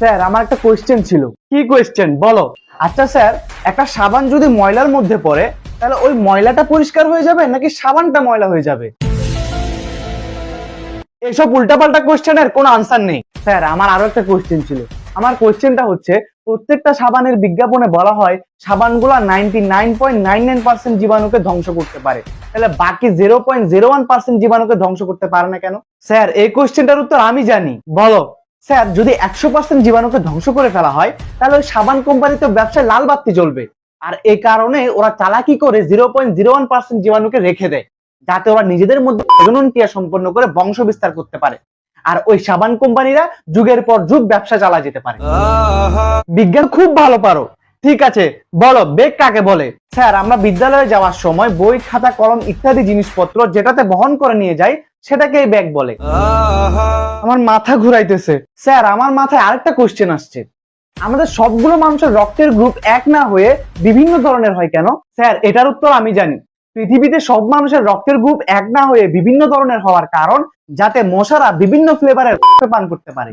Sir আমার একটা question ছিল। কি কোয়েশ্চেন বলো? আচ্ছা স্যার, একটা সাবান যদি ময়লার মধ্যে পড়ে তাহলে ওই ময়লাটা পরিষ্কার হয়ে যাবে নাকি সাবানটা ময়লা হয়ে যাবে? এসব উল্টাপাল্টা কোয়েশ্চেনের কোনো আনসার নেই। স্যার আমার আরো একটা কোয়েশ্চেন ছিল। আমার কোয়েশ্চেনটা হচ্ছে, প্রত্যেকটা সাবানের বিজ্ঞাপনে বলা হয় সাবানগুলা 99.99% জীবাণুকে ধ্বংস করতে পারে, তাহলে বাকি 0.01% জীবাণুকে ধ্বংস করতে পারে না কেন? স্যার এই কোয়েশ্চেনটার উত্তর আমি জানি। বলো। স্যার যদি 100% জীবাণুকে ধ্বংস করে ফেলা হয় তাহলে ওই সাবান কোম্পানি তো ব্যবসায় লাল বাতি জ্বলবে। আর এই কারণে ওরা চালাকি করে 0.01% জীবাণুকে রেখে দেয়, যাতে ওরা নিজেদের মধ্যে প্রজনন ক্রিয়া সম্পন্ন করে বংশ বিস্তার করতে পারে। আর ওই সাবান কোম্পানিরা যুগের পর যুগ ব্যবসা চালা যেতে পারে। বিজ্ঞান খুব ভালো পারো। ঠিক আছে, বলো বেগ কাকে বলে? স্যার আমরা বিদ্যালয়ে যাওয়ার সময় বই, খাতা, কলম ইত্যাদি জিনিসপত্র যেটাতে বহন করে নিয়ে যাই সেটাকেই ব্যাগ বলে। আমার মাথা ঘুরাইতেছে। স্যার আমার মাথায় আরেকটা কোশ্চেন আসছে। আমাদের সবগুলো মানুষের রক্তের গ্রুপ এক না হয়ে বিভিন্ন ধরনের হয় কেন? স্যার এটার উত্তর আমি জানি। পৃথিবীতে সব মানুষের রক্তের গ্রুপ এক না হয়ে বিভিন্ন ধরনের হওয়ার কারণ যাতে মশারা বিভিন্ন ফ্লেভারের রক্ত পান করতে পারে।